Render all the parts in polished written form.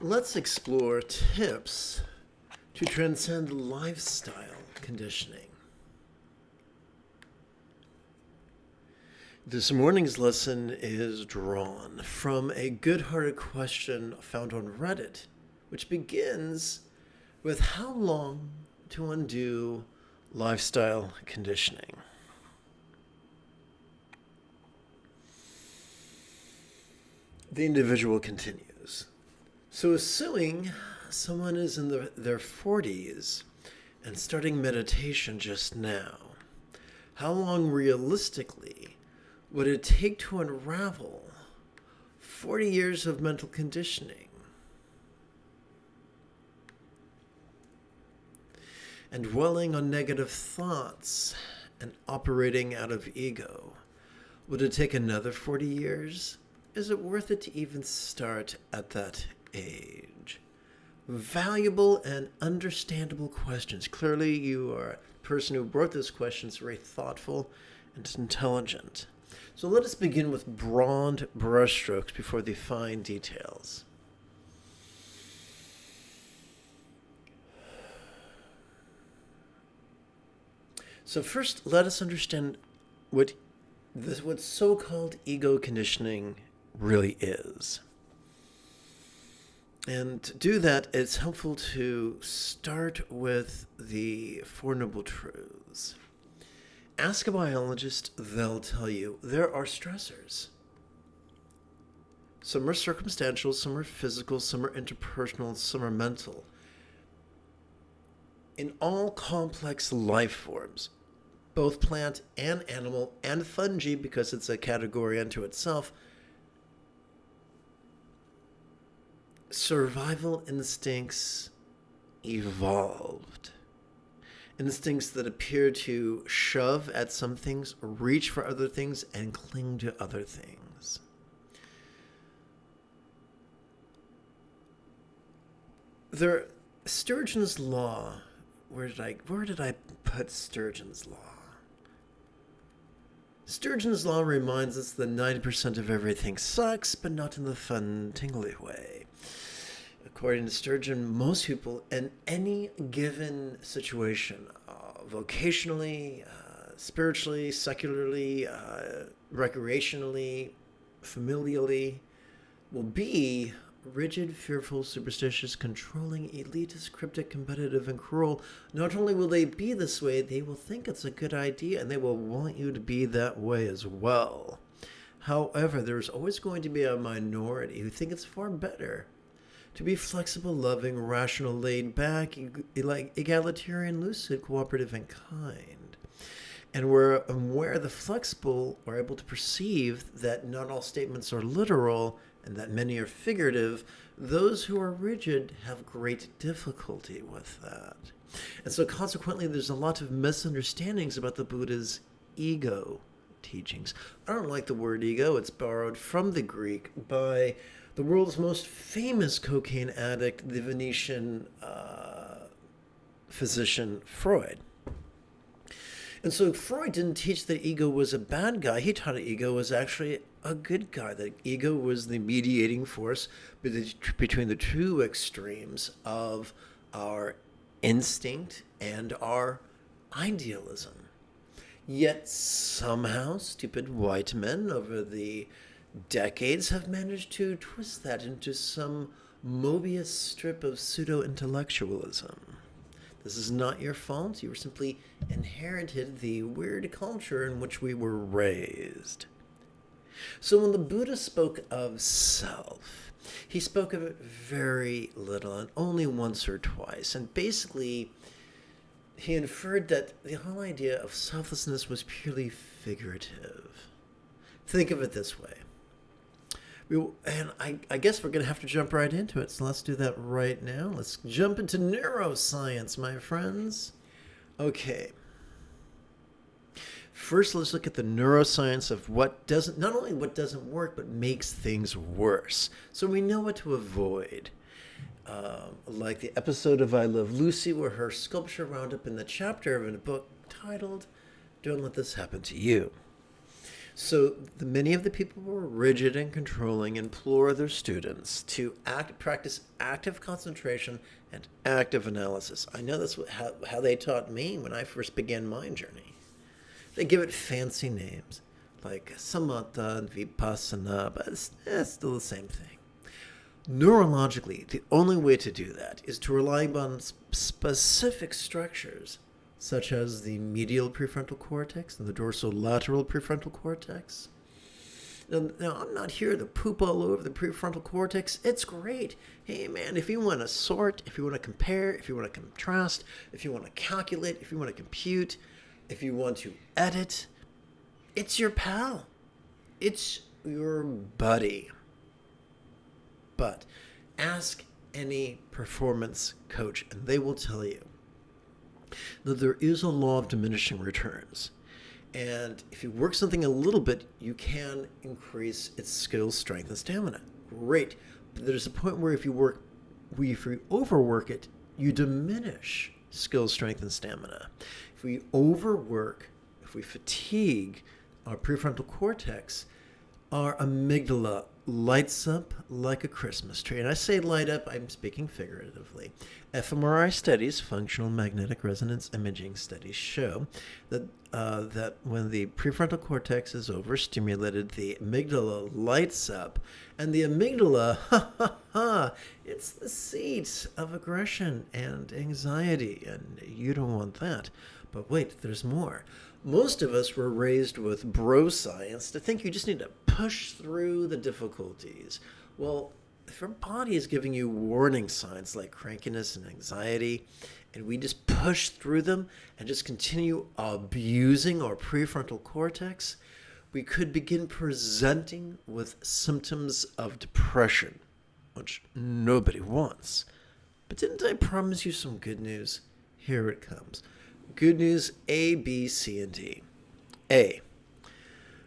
Let's explore tips to transcend lifestyle conditioning. This morning's lesson is drawn from a good-hearted question found on Reddit, which begins with how long to undo lifestyle conditioning. The individual continues. So assuming someone is in their 40s and starting meditation just now, how long realistically would it take to unravel 40 years of mental conditioning? And dwelling on negative thoughts and operating out of ego, would it take another 40 years? Is it worth it to even start at that age? Valuable and understandable questions. Clearly, you are a person who wrote those questions, very thoughtful and intelligent. So let us begin with broad brushstrokes before the fine details. So first, let us understand what so-called ego conditioning really is. And to do that, it's helpful to start with the Four Noble Truths. Ask a biologist, they'll tell you there are stressors. Some are circumstantial, some are physical, some are interpersonal, some are mental. In all complex life forms, both plant and animal and fungi, because it's a category unto itself, survival instincts evolved. Instincts that appear to shove at some things, reach for other things, and cling to other things. Sturgeon's law. Where did I put Sturgeon's law? Sturgeon's law reminds us that 90% of everything sucks, but not in the fun, tingly way. According to Sturgeon, most people in any given situation, vocationally, spiritually, secularly, recreationally, familially, will be rigid, fearful, superstitious, controlling, elitist, cryptic, competitive, and cruel. Not only will they be this way, they will think it's a good idea, and they will want you to be that way as well. However, there's always going to be a minority who think it's far better to be flexible, loving, rational, laid back, egalitarian, lucid, cooperative, and kind. And where the flexible are able to perceive that not all statements are literal and that many are figurative, those who are rigid have great difficulty with that. And so consequently, there's a lot of misunderstandings about the Buddha's ego teachings. I don't like the word ego. It's borrowed from the Greek by the world's most famous cocaine addict, the Venetian physician Freud. And so Freud didn't teach that ego was a bad guy. He taught that ego was actually a good guy, that ego was the mediating force between the two extremes of our instinct and our idealism. Yet somehow stupid white men over the decades have managed to twist that into some Mobius strip of pseudo-intellectualism. This is not your fault. You were simply inherited the weird culture in which we were raised. So when the Buddha spoke of self, he spoke of it very little and only once or twice. And basically, he inferred that the whole idea of selflessness was purely figurative. Think of it this way. And I guess we're going to have to jump right into it, so let's do that right now. Let's jump into neuroscience, my friends. Okay. First, let's look at the neuroscience of not only what doesn't work, but makes things worse. So we know what to avoid. Like the episode of I Love Lucy, where her sculpture wound up in the chapter of a book titled, Don't Let This Happen to You. So many of the people who are rigid and controlling implore their students to practice active concentration and active analysis. I know that's how they taught me when I first began my journey. They give it fancy names like samatha and vipassana, but it's still the same thing. Neurologically, the only way to do that is to rely on specific structures such as the medial prefrontal cortex and the dorsolateral prefrontal cortex. Now, I'm not here to poop all over the prefrontal cortex. It's great. Hey, man, if you want to sort, if you want to compare, if you want to contrast, if you want to calculate, if you want to compute, if you want to edit, it's your pal. It's your buddy. But ask any performance coach, and they will tell you that there is a law of diminishing returns. And if you work something a little bit, you can increase its skill, strength, and stamina. Great. But there's a point where if you overwork it, you diminish skill, strength, and stamina. If we overwork, if we fatigue our prefrontal cortex, our amygdala lights up like a Christmas tree. And I say light up, I'm speaking figuratively. fMRI studies, functional magnetic resonance imaging studies, show that when the prefrontal cortex is overstimulated, the amygdala lights up. And the amygdala, it's the seat of aggression and anxiety. And you don't want that. But wait, there's more. Most of us were raised with bro science to think you just need to push through the difficulties. Well, if our body is giving you warning signs like crankiness and anxiety, and we just push through them and just continue abusing our prefrontal cortex, we could begin presenting with symptoms of depression, which nobody wants. But didn't I promise you some good news? Here it comes. Good news A, B, C, and D. A.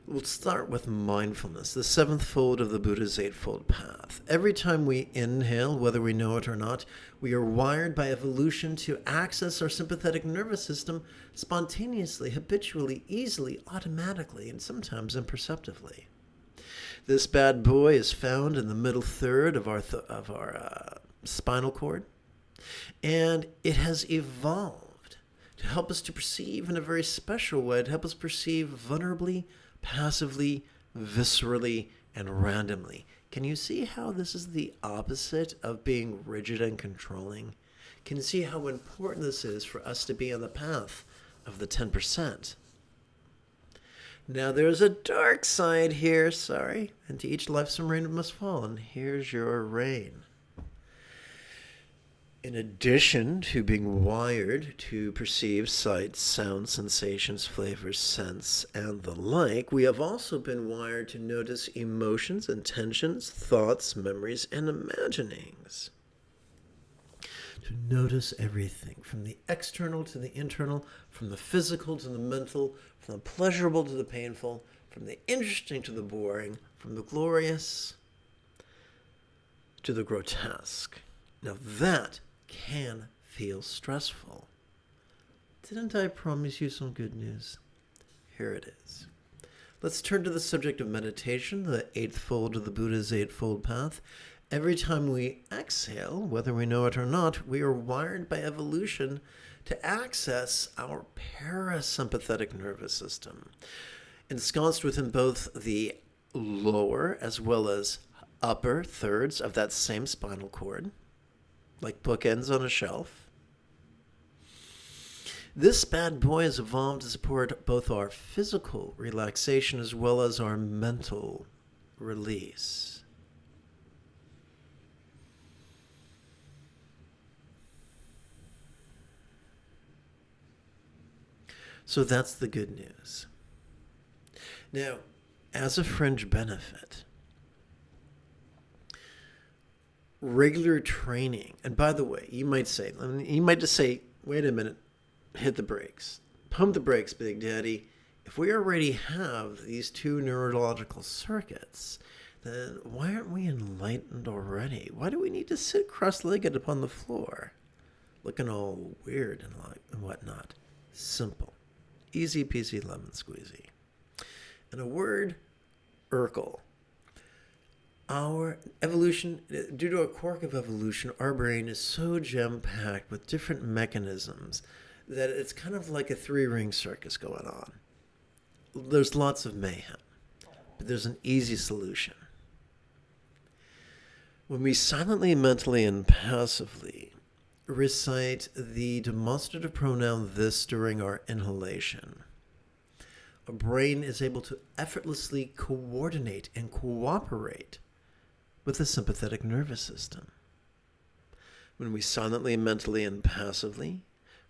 We'll start with mindfulness, the seventh fold of the Buddha's eightfold path. Every time we inhale, whether we know it or not, we are wired by evolution to access our sympathetic nervous system spontaneously, habitually, easily, automatically, and sometimes imperceptibly. This bad boy is found in the middle third of our spinal cord, and it has evolved to help us to perceive in a very special way, to help us perceive vulnerably, passively, viscerally, and randomly. Can you see how this is the opposite of being rigid and controlling? Can you see how important this is for us to be on the path of the 10%? Now there's a dark side here, sorry, and to each life some rain must fall, and here's your rain. In addition to being wired to perceive sight, sound, sensations, flavors, scents, and the like, we have also been wired to notice emotions, intentions, thoughts, memories, and imaginings. To notice everything, from the external to the internal, from the physical to the mental, from the pleasurable to the painful, from the interesting to the boring, from the glorious to the grotesque. Now that can feel stressful. Didn't I promise you some good news? Here it is. Let's turn to the subject of meditation, the eighth fold of the Buddha's eightfold path. Every time we exhale, whether we know it or not, we are wired by evolution to access our parasympathetic nervous system, ensconced within both the lower as well as upper thirds of that same spinal cord, like bookends on a shelf. This bad boy has evolved to support both our physical relaxation as well as our mental release. So that's the good news. Now, as a fringe benefit, regular training, and by the way, you might just say, wait a minute, hit the brakes. Pump the brakes, Big Daddy. If we already have these two neurological circuits, then why aren't we enlightened already? Why do we need to sit cross-legged upon the floor, looking all weird and whatnot? Simple. Easy peasy lemon squeezy. And a word, Urkel. Our evolution, due to a quirk of evolution, our brain is so jam-packed with different mechanisms that it's kind of like a three-ring circus going on. There's lots of mayhem, but there's an easy solution. When we silently, mentally, and passively recite the demonstrative pronoun this during our inhalation, our brain is able to effortlessly coordinate and cooperate with the sympathetic nervous system. When we silently, mentally, and passively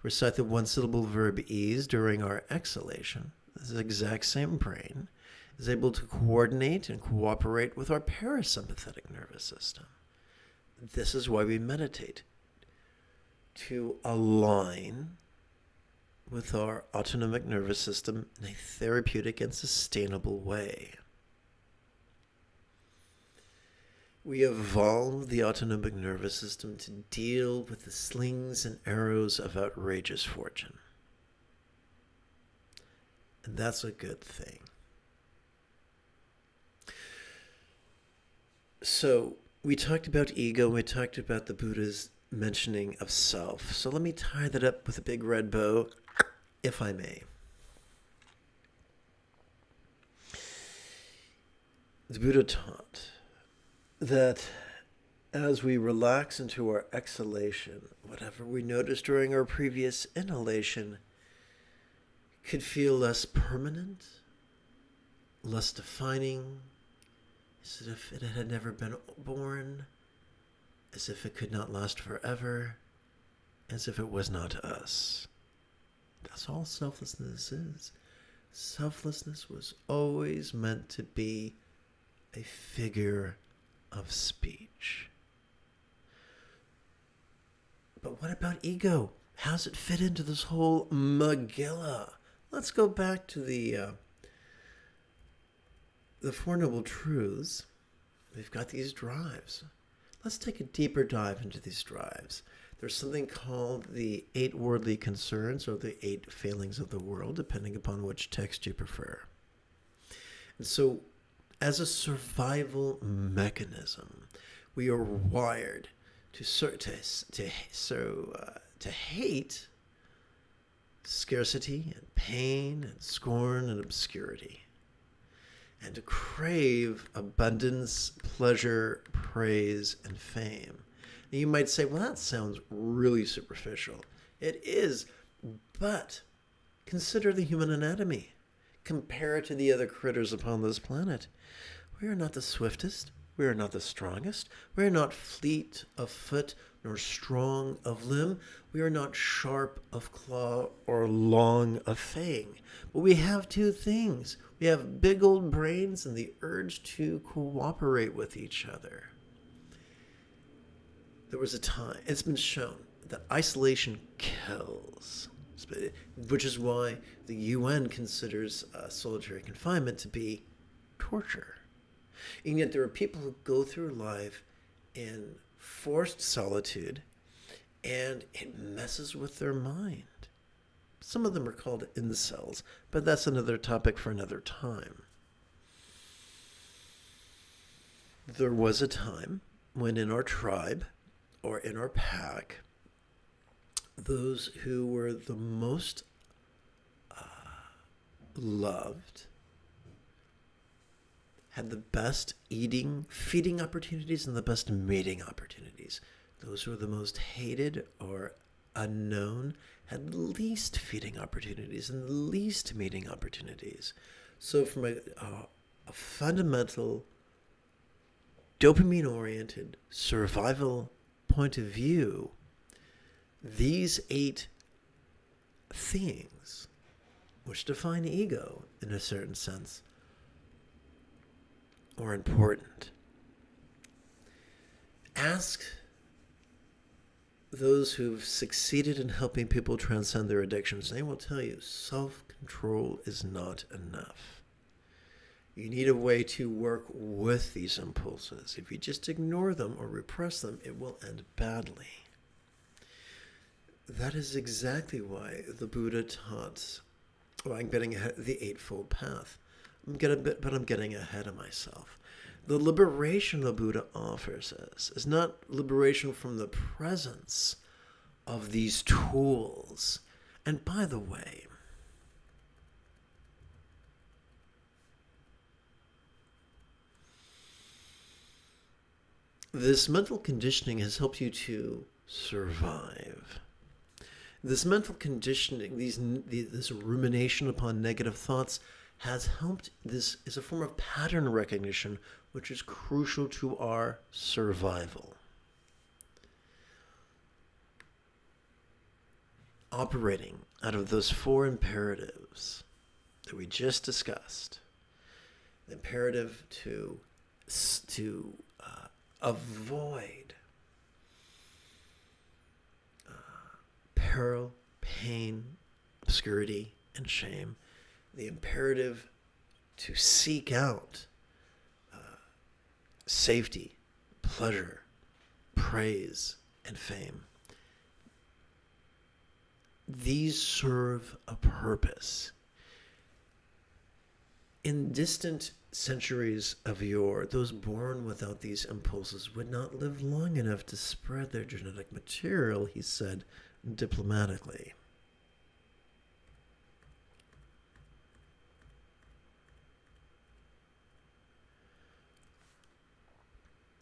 recite the one-syllable verb ease during our exhalation, this exact same brain is able to coordinate and cooperate with our parasympathetic nervous system. This is why we meditate, to align with our autonomic nervous system in a therapeutic and sustainable way. We evolved the autonomic nervous system to deal with the slings and arrows of outrageous fortune. And that's a good thing. So, we talked about ego, we talked about the Buddha's mentioning of self. So let me tie that up with a big red bow, if I may. The Buddha taught that as we relax into our exhalation, whatever we noticed during our previous inhalation could feel less permanent, less defining, as if it had never been born, as if it could not last forever, as if it was not us. That's all selflessness is. Selflessness was always meant to be a figure of speech. But what about ego? How's it fit into this whole Megillah? Let's go back to the Four Noble Truths. We've got these drives. Let's take a deeper dive into these drives. There's something called the 8 worldly concerns, or the 8 failings of the world, depending upon which text you prefer. And so, as a survival mechanism, we are wired to hate scarcity and pain and scorn and obscurity, and to crave abundance, pleasure, praise, and fame. Now you might say, well, that sounds really superficial. It is, but consider the human anatomy. Compare it to the other critters upon this planet. We are not the swiftest. We are not the strongest. We are not fleet of foot nor strong of limb. We are not sharp of claw or long of fang. But we have 2 things. We have big old brains and the urge to cooperate with each other. There was a time, it's been shown, that isolation kills, which is why the UN considers solitary confinement to be torture. And yet there are people who go through life in forced solitude, and it messes with their mind. Some of them are called incels, but that's another topic for another time. There was a time when in our tribe, or in our pack, those who were the most loved had the best feeding opportunities and the best mating opportunities. Those who were the most hated or unknown had least feeding opportunities and least mating opportunities. So from a fundamental dopamine-oriented survival point of view, these 8 things, which define ego in a certain sense, are important. Ask those who've succeeded in helping people transcend their addictions. They will tell you self-control is not enough. You need a way to work with these impulses. If you just ignore them or repress them, it will end badly. That is exactly why the Buddha taught, I'm getting ahead, the Eightfold Path. I'm getting ahead of myself. The liberation the Buddha offers us is not liberation from the presence of these tools. And by the way, this mental conditioning has helped you to survive. This mental conditioning, this rumination upon negative thoughts has helped. This is a form of pattern recognition, which is crucial to our survival. Operating out of those four imperatives that we just discussed, the imperative to avoid peril, pain, obscurity, and shame. The imperative to seek out safety, pleasure, praise, and fame. These serve a purpose. In distant centuries of yore, those born without these impulses would not live long enough to spread their genetic material, he said diplomatically.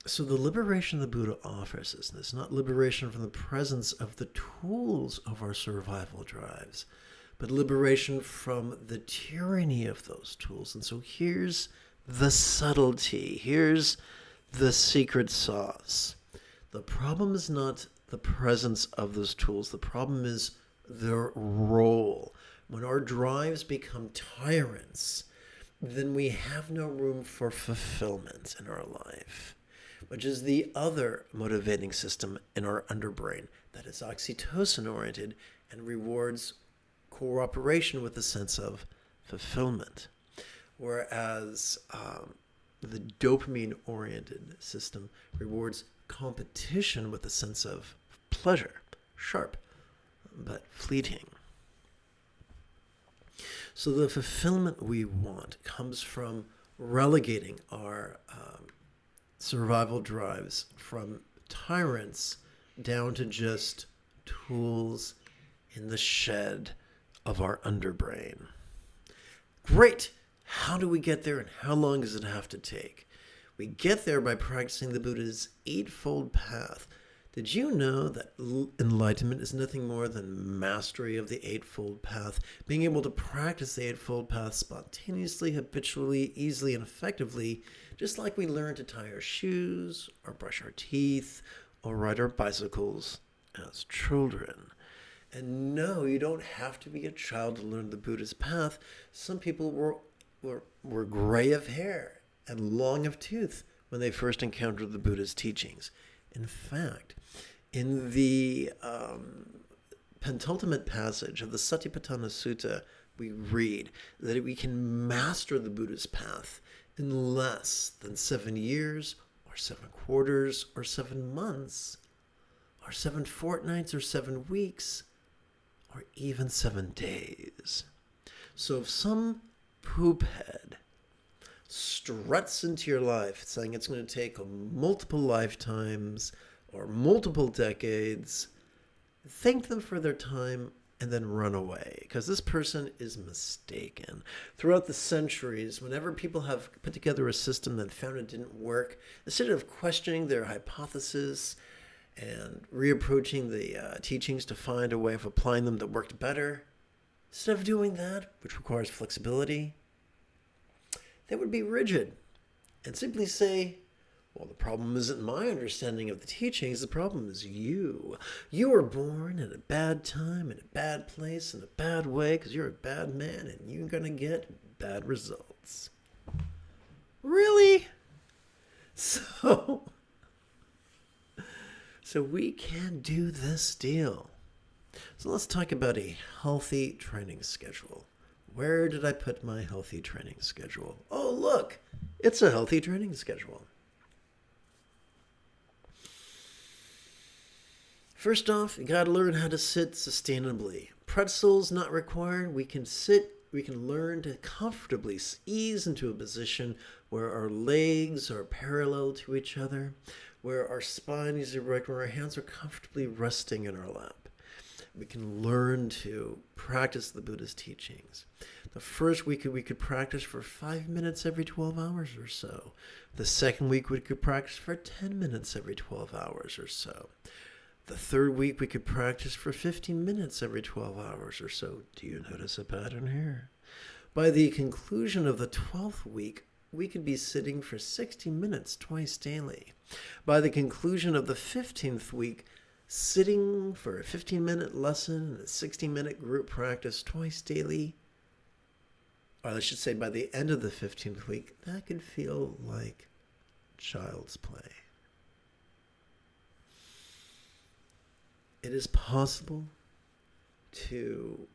So the liberation the Buddha offers us is not liberation from the presence of the tools of our survival drives, but liberation from the tyranny of those tools. And so here's the subtlety. Here's the secret sauce. The problem is not the presence of those tools. The problem is their role. When our drives become tyrants, then we have no room for fulfillment in our life, which is the other motivating system in our underbrain that is oxytocin-oriented and rewards cooperation with a sense of fulfillment. Whereas the dopamine-oriented system rewards competition with a sense of pleasure, sharp, but fleeting. So the fulfillment we want comes from relegating our survival drives from tyrants down to just tools in the shed of our underbrain. Great! How do we get there, and how long does it have to take? We get there by practicing the Buddha's Eightfold Path. Did you know that enlightenment is nothing more than mastery of the Eightfold Path? Being able to practice the Eightfold Path spontaneously, habitually, easily, and effectively, just like we learn to tie our shoes, or brush our teeth, or ride our bicycles as children. And no, you don't have to be a child to learn the Buddha's path. Some people were gray of hair and long of tooth when they first encountered the Buddha's teachings. In fact, in the penultimate passage of the Satipatthana Sutta, we read that we can master the Buddha's path in less than 7 years, or 7 quarters, or 7 months, or 7 fortnights, or 7 weeks, or even 7 days. So if some poophead struts into your life saying it's going to take multiple lifetimes or multiple decades, thank them for their time and then run away, because this person is mistaken. Throughout the centuries, whenever people have put together a system that found it didn't work, instead of questioning their hypothesis and reapproaching the teachings to find a way of applying them that worked better, instead of doing that, which requires flexibility, they would be rigid and simply say, well, the problem isn't my understanding of the teachings, the problem is you. You were born at a bad time, in a bad place, in a bad way, because you're a bad man, and you're going to get bad results. Really? So we can do this deal. So let's talk about a healthy training schedule. Where did I put my healthy training schedule? Oh, look, it's a healthy training schedule. First off, you got to learn how to sit sustainably. Pretzels not required. We can sit we can learn to comfortably ease into a position where our legs are parallel to each other, where our spine is erect, where our hands are comfortably resting in our lap. We can learn to practice the Buddha's teachings. The first week we could practice for 5 minutes every 12 hours or so. The second week we could practice for 10 minutes every 12 hours or so. The third week we could practice for 15 minutes every 12 hours or so. Do you notice a pattern here? By the conclusion of the 12th week, we could be sitting for 60 minutes twice daily. By the conclusion of the 15th week, sitting for a 15-minute lesson and a 60-minute group practice twice daily, or I should say by the end of the 15th week, that could feel like child's play. It is possible to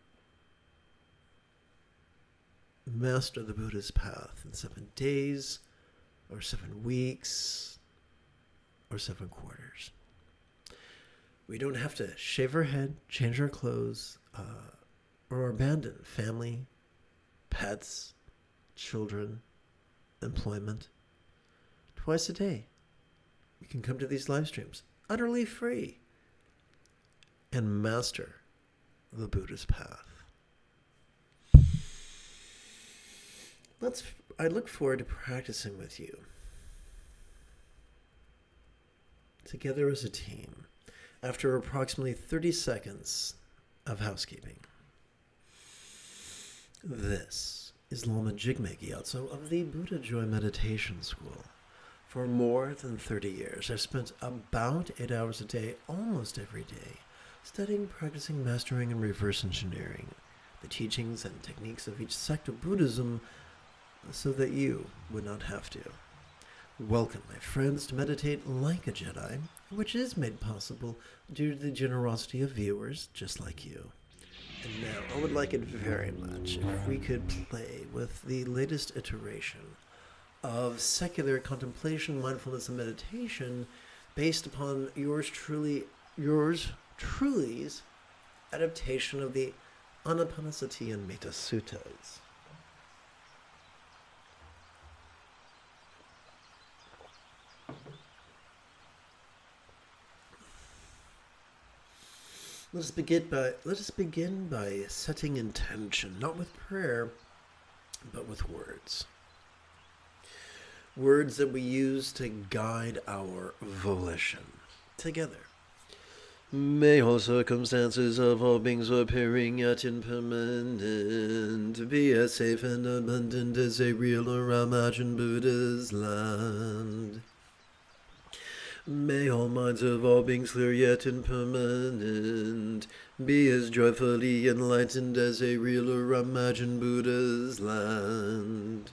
master the Buddha's path in 7 days, or 7 weeks, or 7 quarters. We don't have to shave our head, change our clothes, or abandon family, pets, children, employment. Twice a day, we can come to these live streams utterly free and master the Buddha's path. I look forward to practicing with you together as a team after approximately 30 seconds of housekeeping. This is Lama Jigme Gyatso of the Buddha Joy Meditation School. For more than 30 years, I've spent about 8 hours a day, almost every day, studying, practicing, mastering, and reverse engineering the teachings and techniques of each sect of Buddhism so that you would not have to. Welcome, my friends, to meditate like a Jedi, which is made possible due to the generosity of viewers just like you. And now, I would like it very much if we could play with the latest iteration of secular contemplation, mindfulness, and meditation based upon yours truly's adaptation of the Anapanasati and Metta Suttas. Let us begin by setting intention, not with prayer, but with words. Words that we use to guide our volition. Together. May all circumstances of all beings appearing yet impermanent be as safe and abundant as a real or imagined Buddha's land. May all minds of all beings clear yet impermanent be as joyfully enlightened as a real or imagined Buddha's land.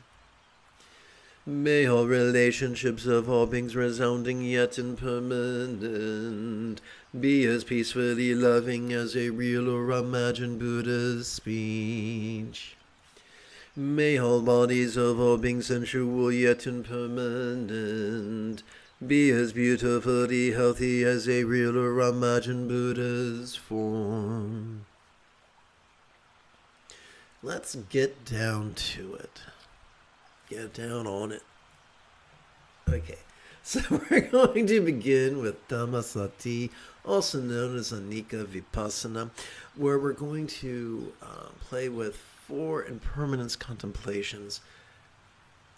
May all relationships of all beings resounding yet impermanent be as peacefully loving as a real or imagined Buddha's speech. May all bodies of all beings sensual yet impermanent be as beautifully healthy as a real or imagined Buddha's form. Let's get down to it. Get down on it. Okay, so we're going to begin with Dhammasati, also known as Anicca Vipassana, where we're going to play with 4 impermanence contemplations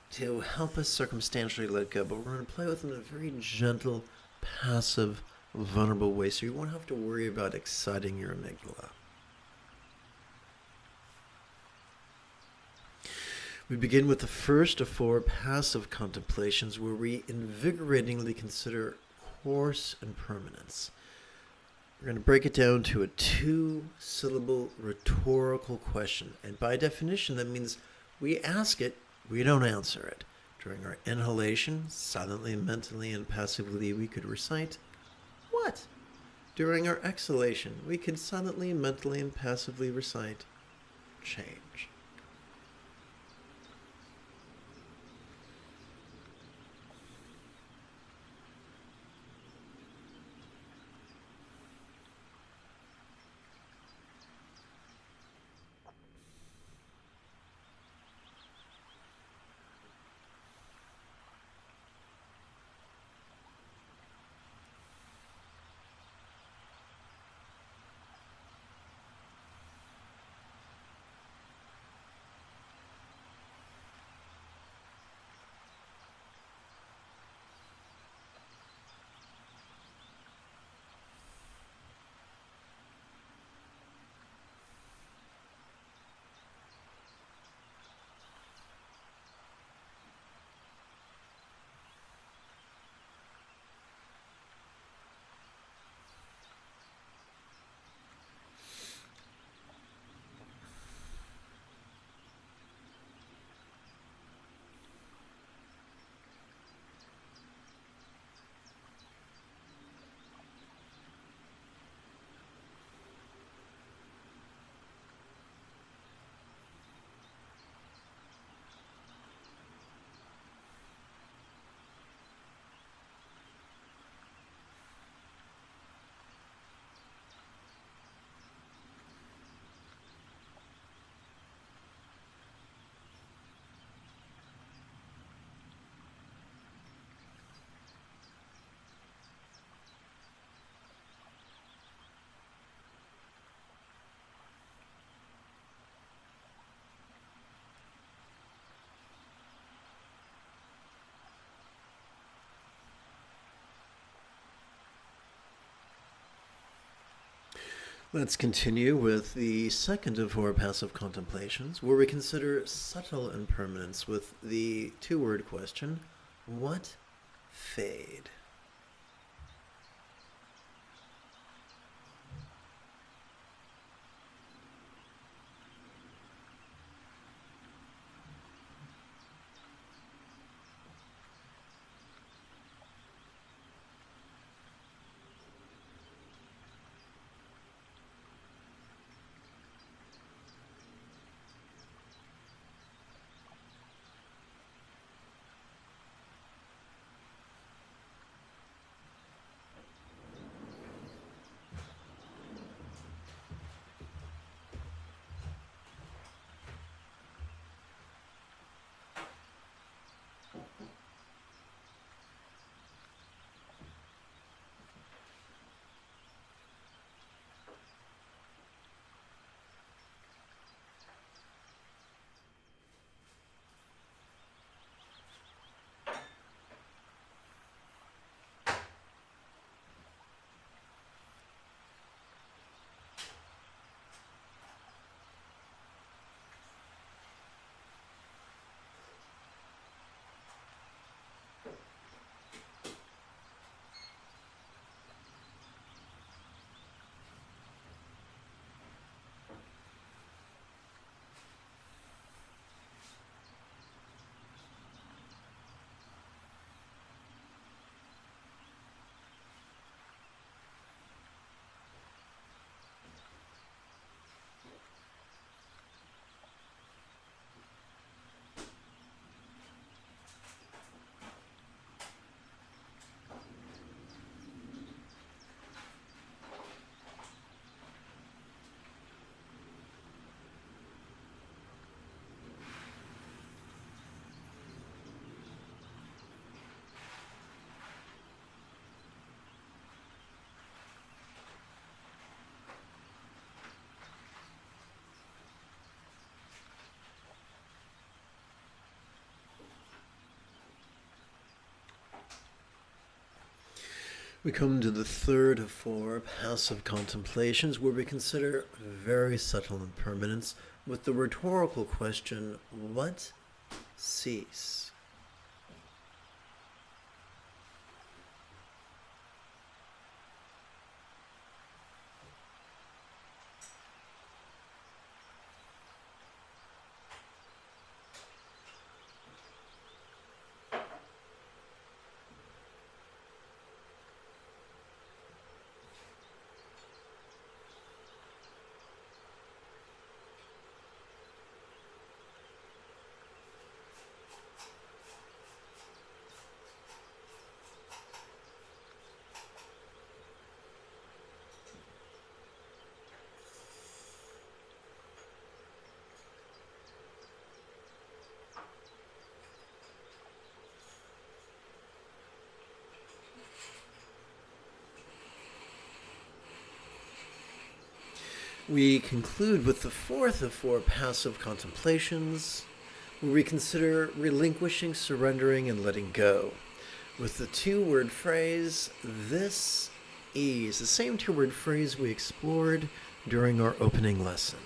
to help us circumstantially let go, but we're going to play with them in a very gentle, passive, vulnerable way, so you won't have to worry about exciting your amygdala. We begin with the first of 4 passive contemplations where we invigoratingly consider coarse impermanence. We're going to break it down to a 2-syllable rhetorical question, and by definition that means we ask it, we don't answer it. During our inhalation, silently, mentally, and passively, we could recite, "What?" During our exhalation, we could silently, mentally, and passively recite, "Change." Let's continue with the second of four passive contemplations, where we consider subtle impermanence with the two-word question, what fade? We come to the third of four passive contemplations, where we consider very subtle impermanence with the rhetorical question, what cease? We conclude with the fourth of four passive contemplations, where we consider relinquishing, surrendering, and letting go, with the two-word phrase, this ease, the same two-word phrase we explored during our opening lesson.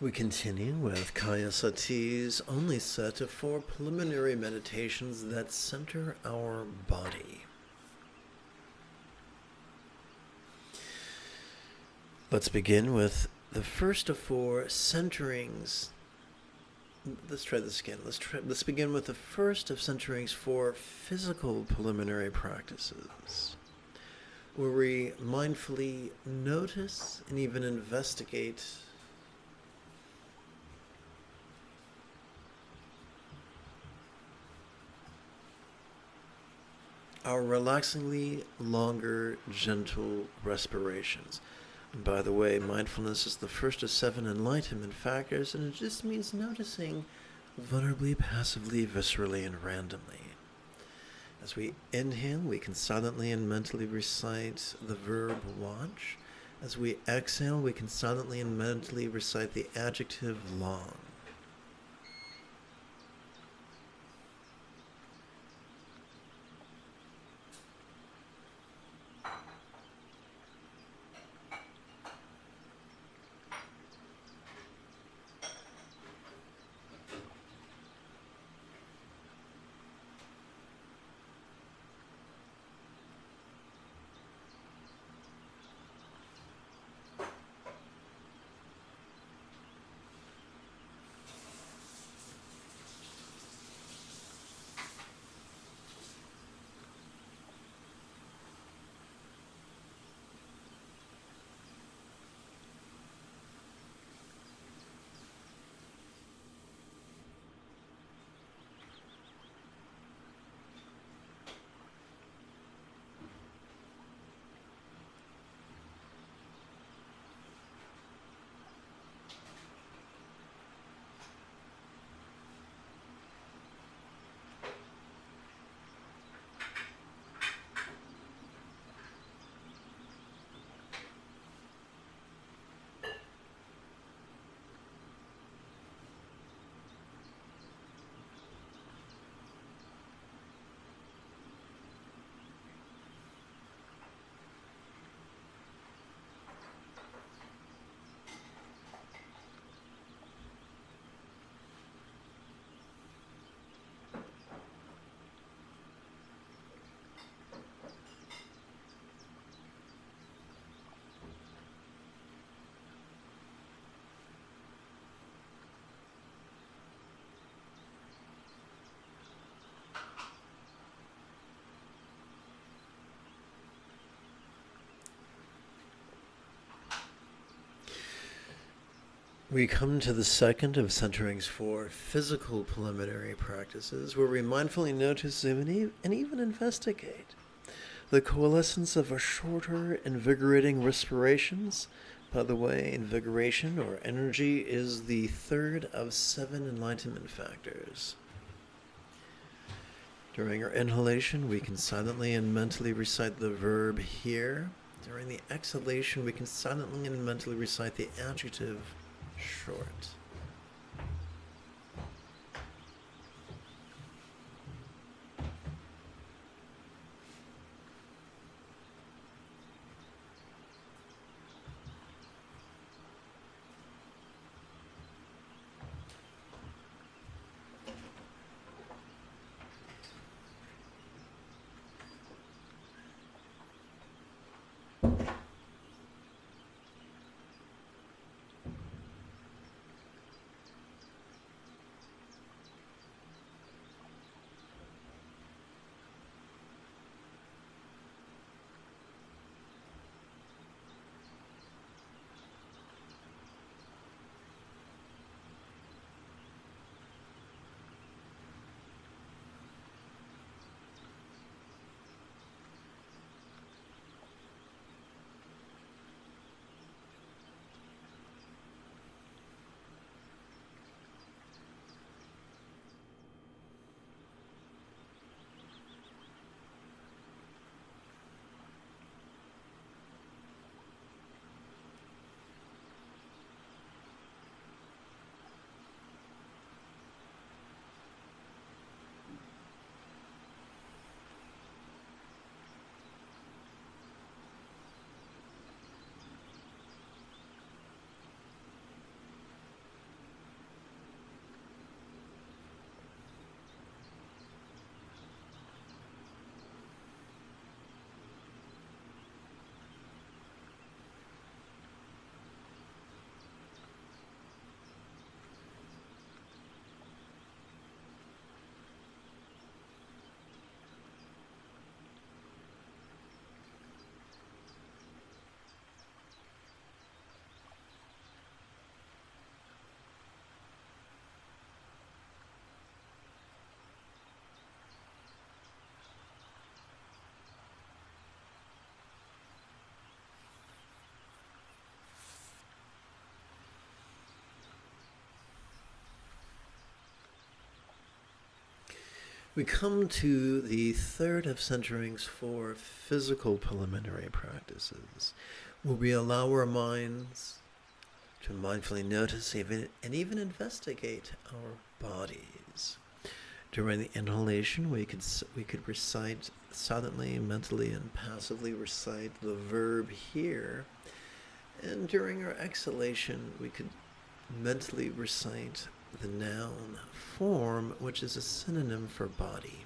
We continue with Kaya Sati's only set of four preliminary meditations that center our body. Let's begin with the first of 4 centerings. Let's try this again. Let's begin with the first of centerings for physical preliminary practices, where we mindfully notice and even investigate our relaxingly longer, gentle respirations. And by the way, mindfulness is the first of 7 enlightenment factors, and it just means noticing vulnerably, passively, viscerally, and randomly. As we inhale, we can silently and mentally recite the verb watch. As we exhale, we can silently and mentally recite the adjective long. We come to the second of centerings for physical preliminary practices, where we mindfully notice and even investigate the coalescence of a shorter, invigorating respirations. By the way, invigoration or energy is the third of 7 enlightenment factors. During our inhalation, we can silently and mentally recite the verb here. During the exhalation, we can silently and mentally recite the adjective short. We come to the third of centerings for physical preliminary practices, where we allow our minds to mindfully notice and even investigate our bodies. During the inhalation, we could recite silently, mentally, and passively recite the verb here. And during our exhalation, we could mentally recite the noun form, which is a synonym for body.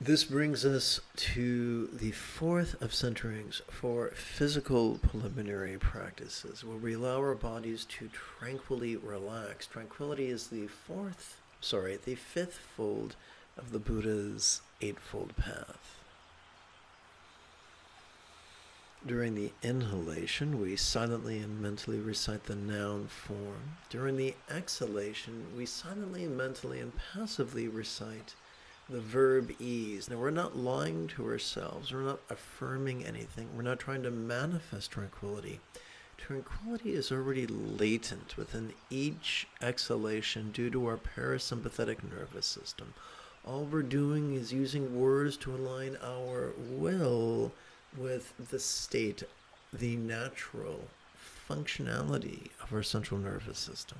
This brings us to the fourth of centerings for physical preliminary practices, where we allow our bodies to tranquilly relax. Tranquility is the fifth fold of the Buddha's Eightfold Path. During the inhalation, we silently and mentally recite the noun form. During the exhalation, we silently, mentally, and passively recite the verb ease. Now, we're not lying to ourselves. We're not affirming anything. We're not trying to manifest tranquility. Tranquility is already latent within each exhalation due to our parasympathetic nervous system. All we're doing is using words to align our will with the state, the natural functionality of our central nervous system.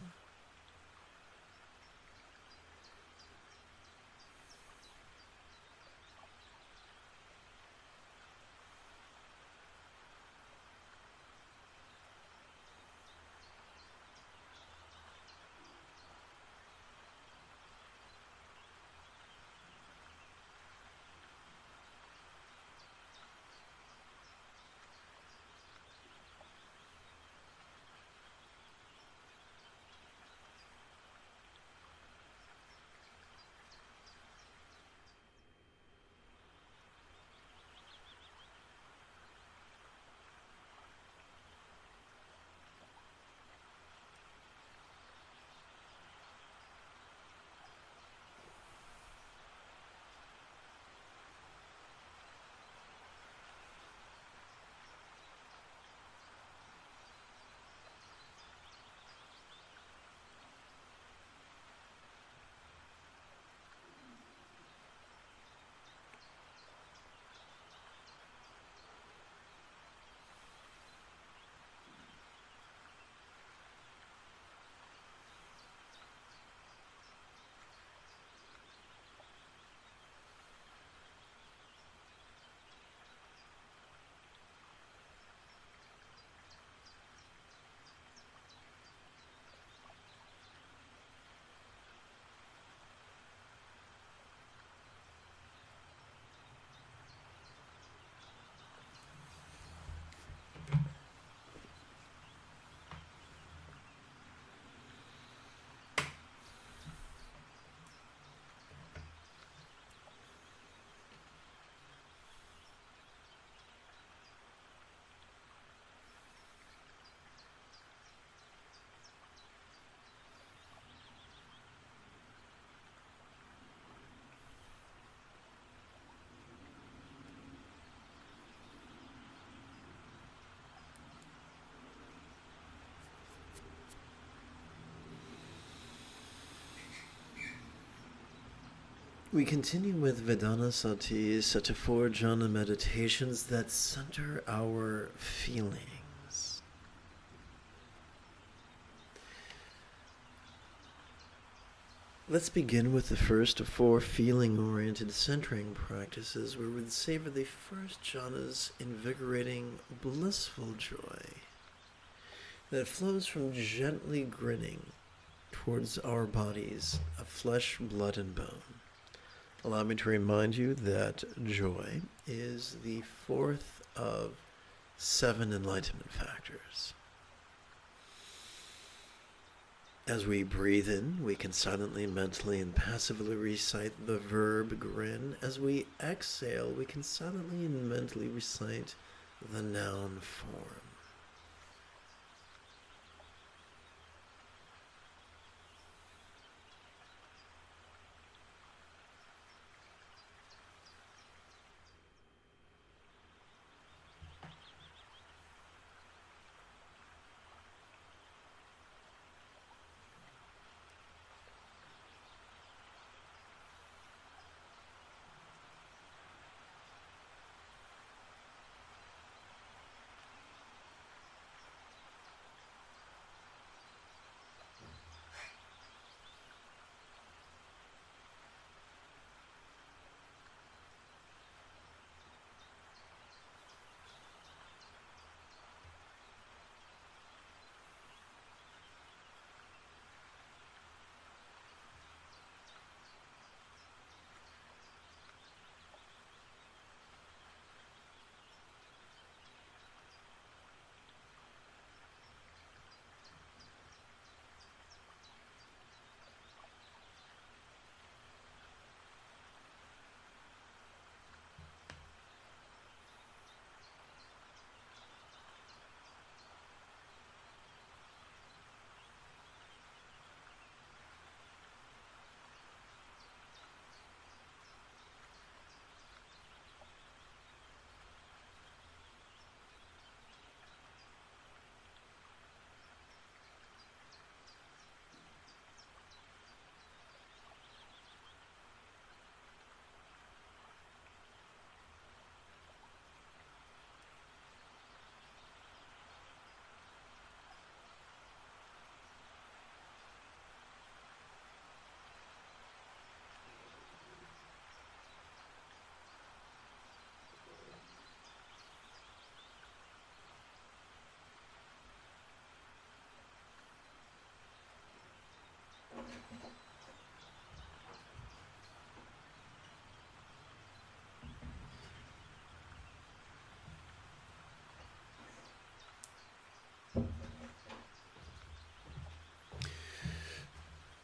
We continue with Vedana Sati, Sati 4 jhana meditations that center our feelings. Let's begin with the first of 4 feeling-oriented centering practices, where we'd savor the first jhana's invigorating, blissful joy that flows from gently grinning towards our bodies of flesh, blood, and bone. Allow me to remind you that joy is the 4th of 7 enlightenment factors. As we breathe in, we can silently, mentally, and passively recite the verb grin. As we exhale, we can silently and mentally recite the noun form.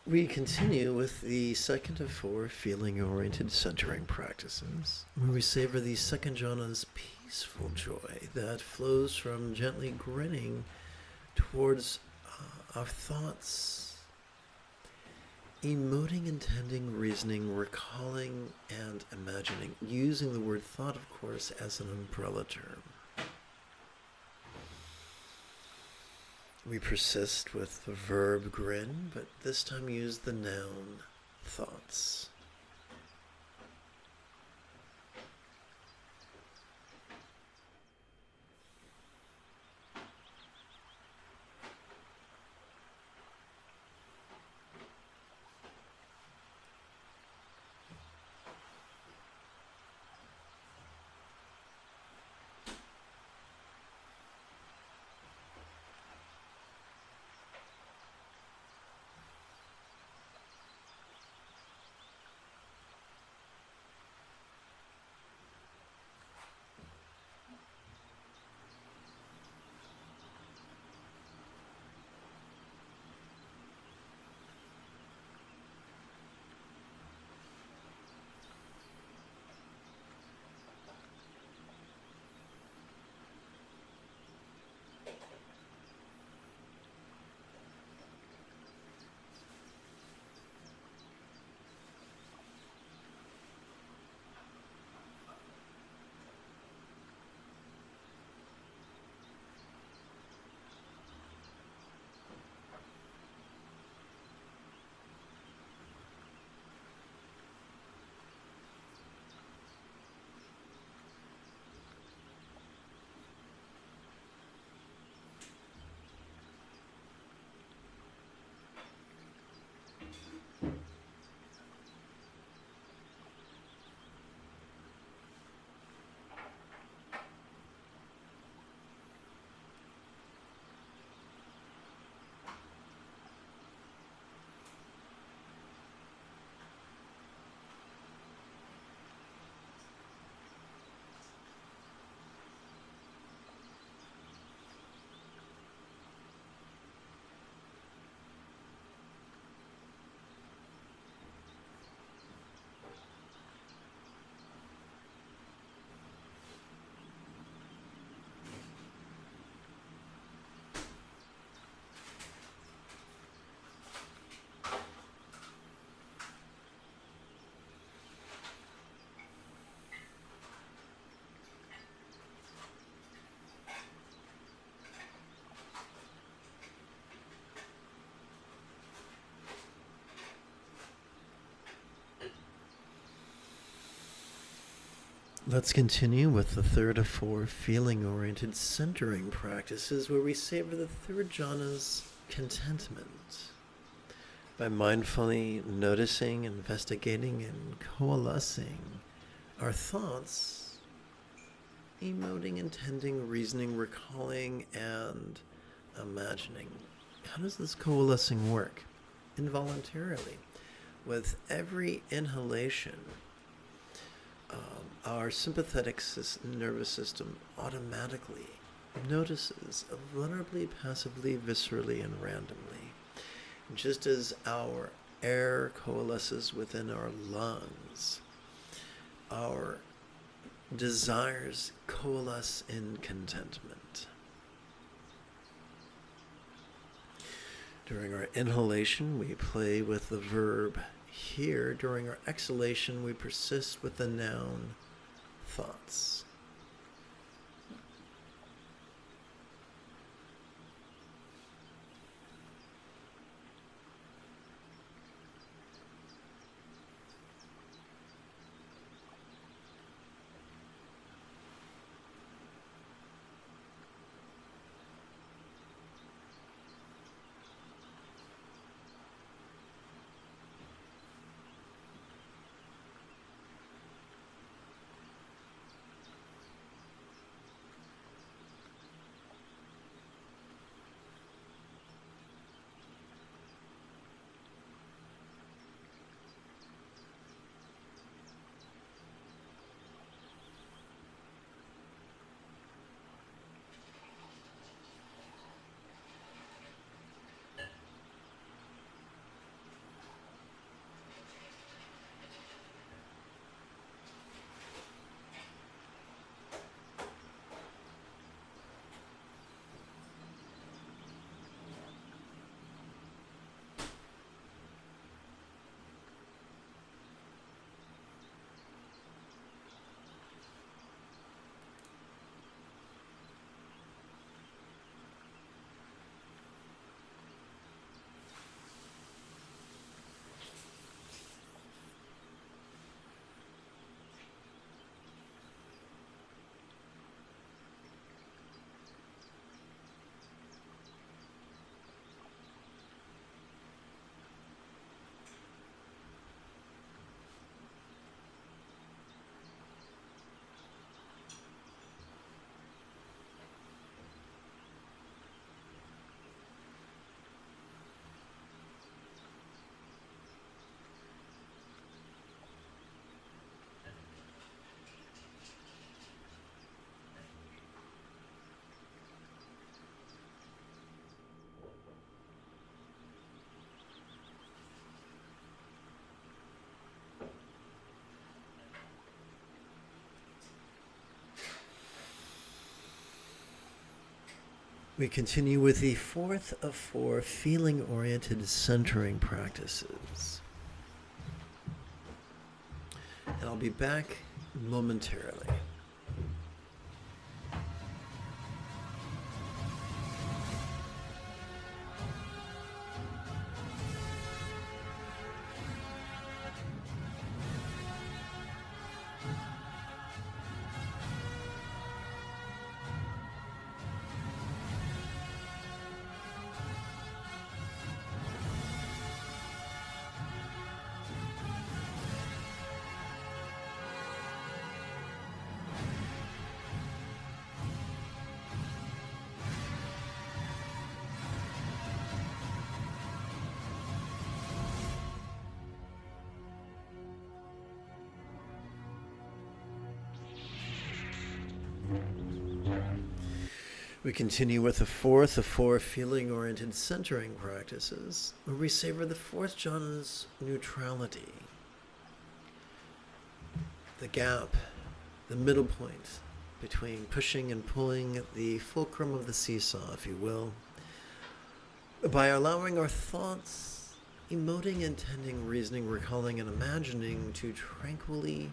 We continue with the second of 4 feeling-oriented centering practices, where we savor the second jhana's peaceful joy that flows from gently grinning towards our thoughts, emoting, intending, reasoning, recalling, and imagining, using the word thought, of course, as an umbrella term. We persist with the verb grin, but this time use the noun thoughts. Let's continue with the third of four feeling-oriented centering practices, where we savor the third jhana's contentment by mindfully noticing, investigating, and coalescing our thoughts, emoting, intending, reasoning, recalling, and imagining. How does this coalescing work? Involuntarily. With every inhalation, our sympathetic nervous system automatically notices, vulnerably, passively, viscerally, and randomly. Just as our air coalesces within our lungs, our desires coalesce in contentment. During our inhalation, we play with the verb here. During our exhalation, we persist with the noun thoughts. We continue with the fourth of four feeling-oriented centering practices. And I'll be back momentarily. We continue with the fourth of four feeling-oriented centering practices, where we savor the fourth jhana's neutrality. The gap, the middle point between pushing and pulling, the fulcrum of the seesaw, if you will, by allowing our thoughts, emoting, intending, reasoning, recalling, and imagining to tranquilly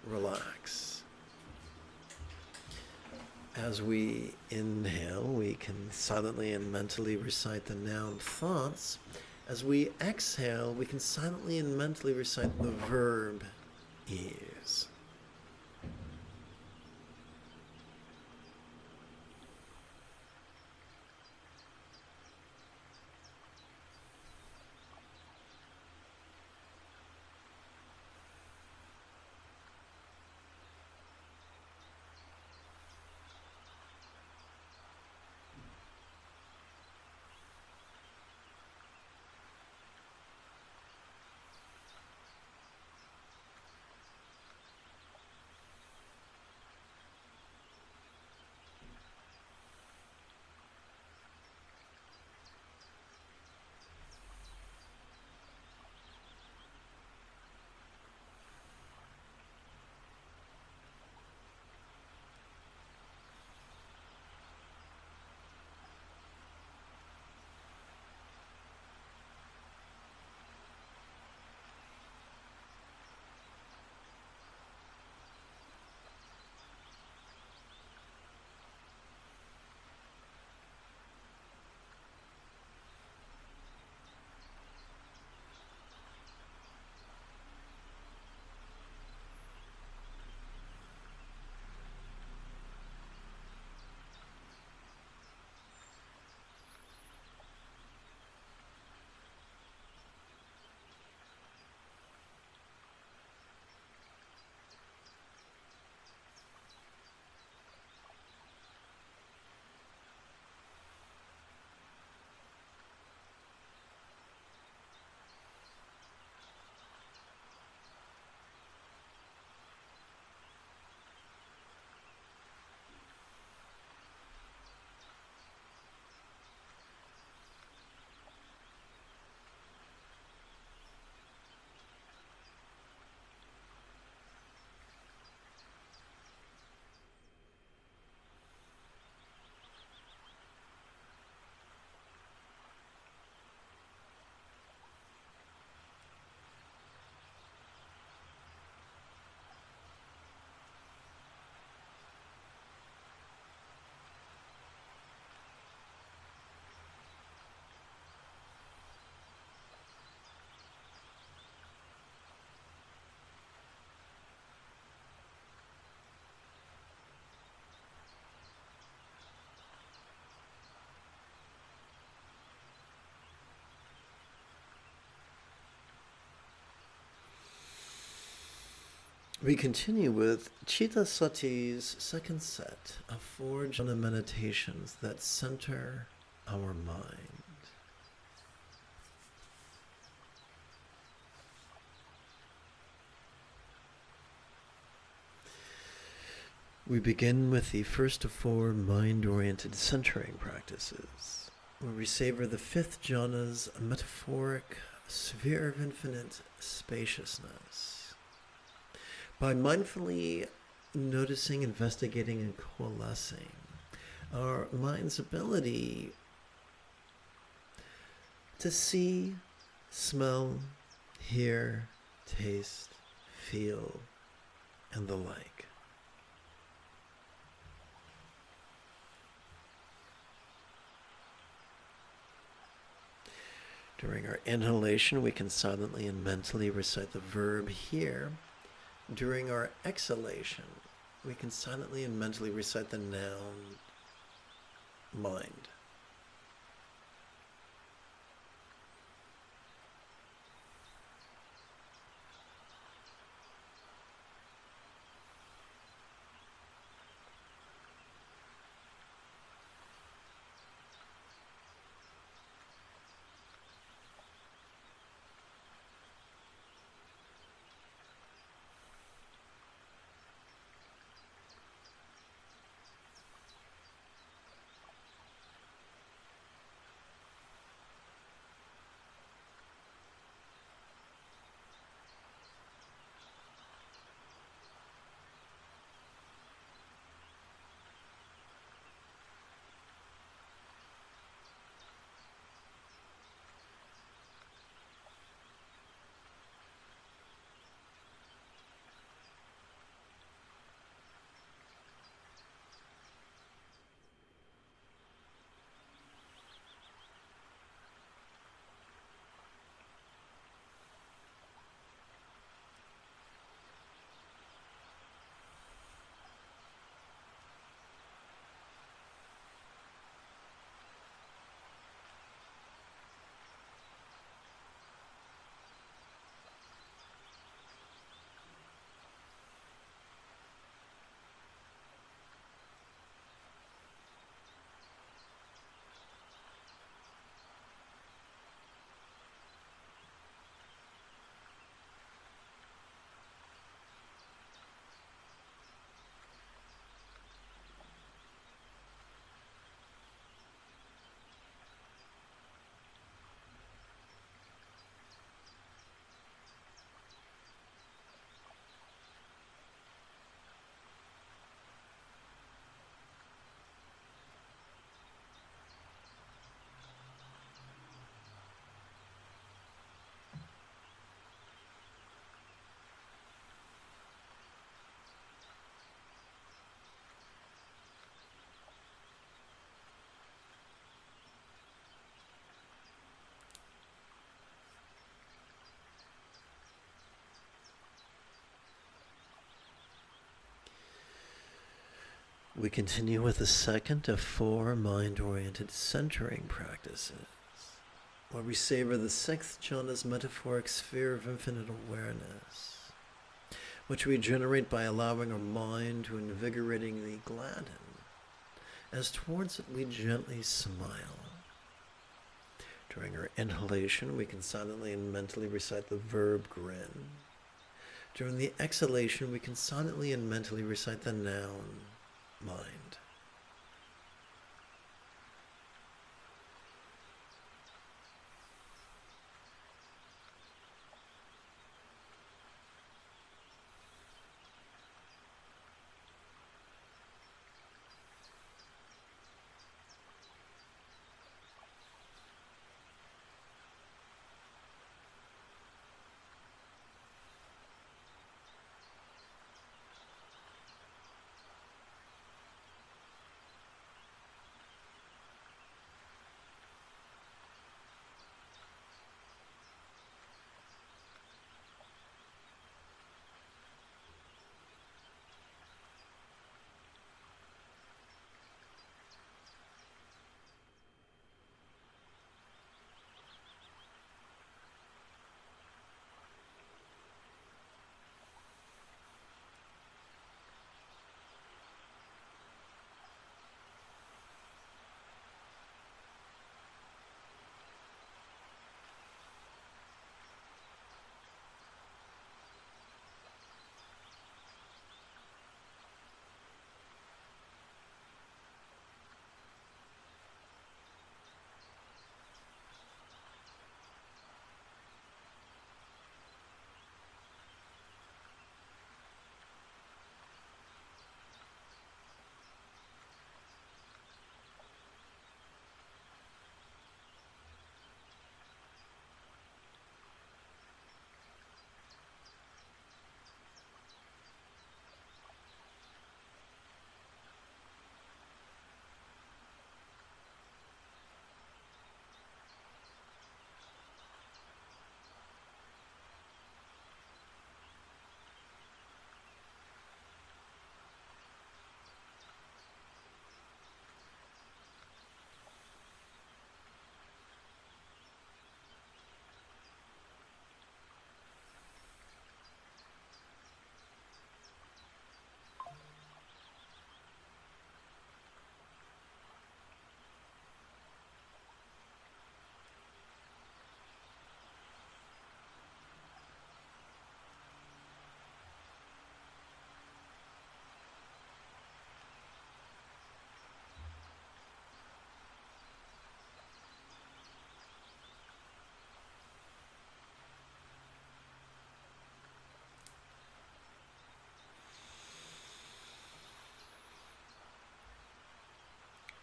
relax. As we inhale, we can silently and mentally recite the noun thoughts. As we exhale, we can silently and mentally recite the verb ease. We continue with Chitta Sati's second set of 4 jhana meditations that center our mind. We begin with the first of 4 mind-oriented centering practices, where we savor the 5th jhana's metaphoric sphere of infinite spaciousness. By mindfully noticing, investigating, and coalescing our mind's ability to see, smell, hear, taste, feel, and the like. During our inhalation, we can silently and mentally recite the verb here. During our exhalation, we can silently and mentally recite the noun mind. We continue with the second of 4 mind-oriented centering practices, where we savor the 6th jhana's metaphoric sphere of infinite awareness, which we generate by allowing our mind to invigoratingly gladden, as towards it we gently smile. During our inhalation, we can silently and mentally recite the verb grin. During the exhalation, we can silently and mentally recite the noun mind.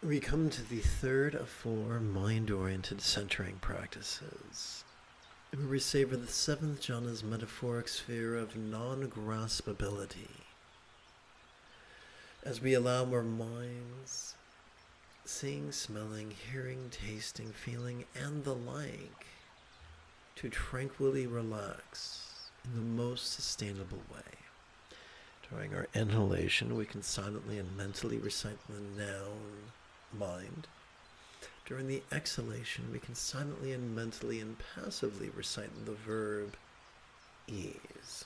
We come to the third of 4 mind-oriented centering practices, where we savor the 7th jhana's metaphoric sphere of non-graspability, as we allow our minds, seeing, smelling, hearing, tasting, feeling, and the like, to tranquilly relax in the most sustainable way. During our inhalation, we can silently and mentally recite the noun mind. During the exhalation, we can silently and mentally and passively recite the verb ease.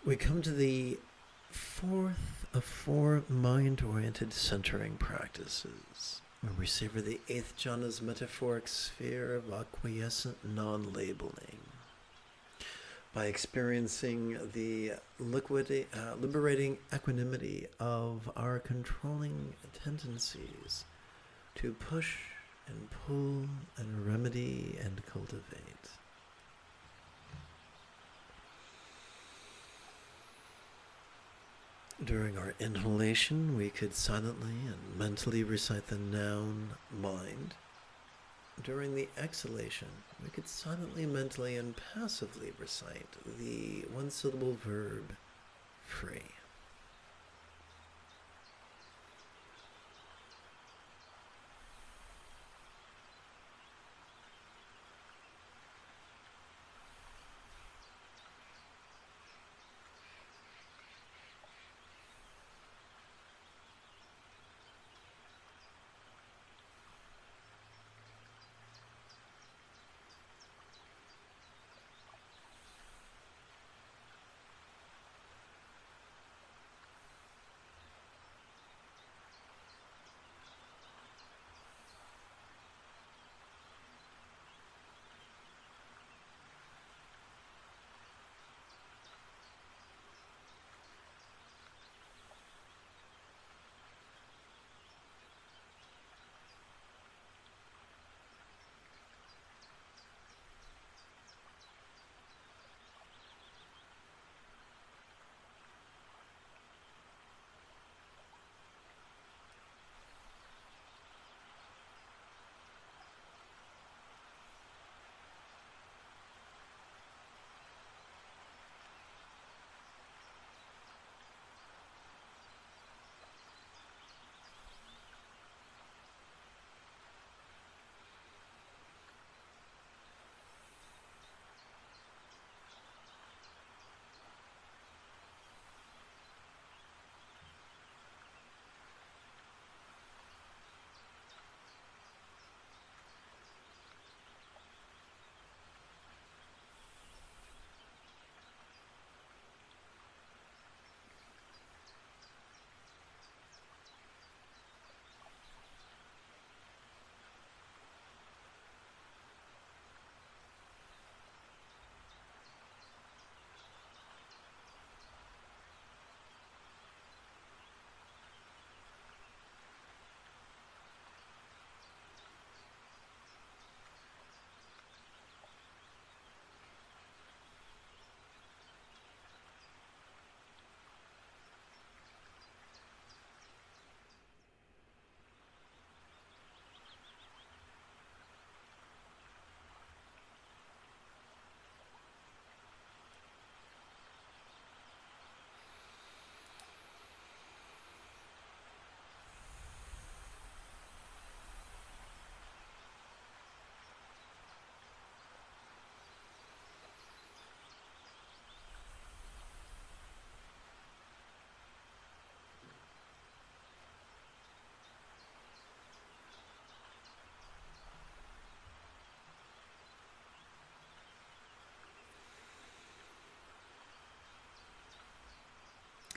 We come to the 4th of 4 mind-oriented centering practices, where we savor the 8th jhana's metaphoric sphere of acquiescent non-labeling. By experiencing the liberating equanimity of our controlling tendencies to push and pull and remedy and cultivate. During our inhalation, we could silently and mentally recite the noun mind. During the exhalation, we could silently, mentally, and passively recite the one-syllable verb free.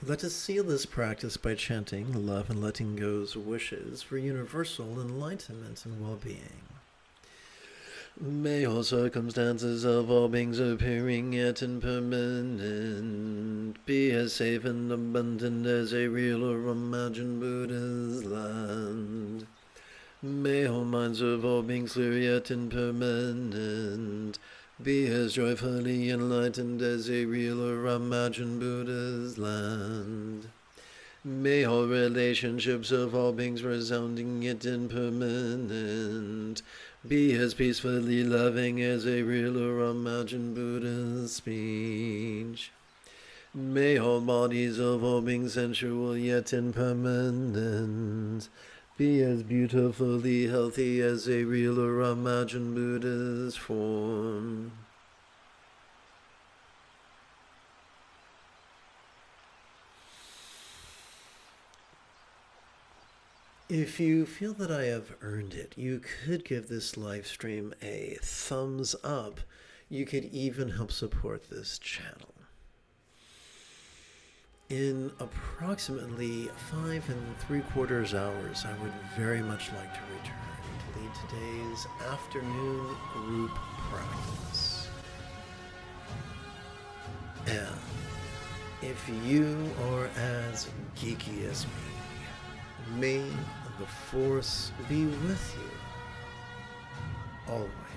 Let us seal this practice by chanting love and letting go's wishes for universal enlightenment and well-being. May all circumstances of all beings appearing yet impermanent be as safe and abundant as a real or imagined Buddha's land. May all minds of all beings clear yet impermanent be as joyfully enlightened as a real or imagined Buddha's land. May all relationships of all beings resounding yet impermanent be as peacefully loving as a real or imagined Buddha's speech. May all bodies of all beings sensual yet impermanent be as beautifully healthy as a real or imagined Buddha's form. If you feel that I have earned it, you could give this live stream a thumbs up. You could even help support this channel. In approximately 5 3/4 hours, I would very much like to return to lead today's afternoon group practice. And if you are as geeky as me, may the Force be with you always.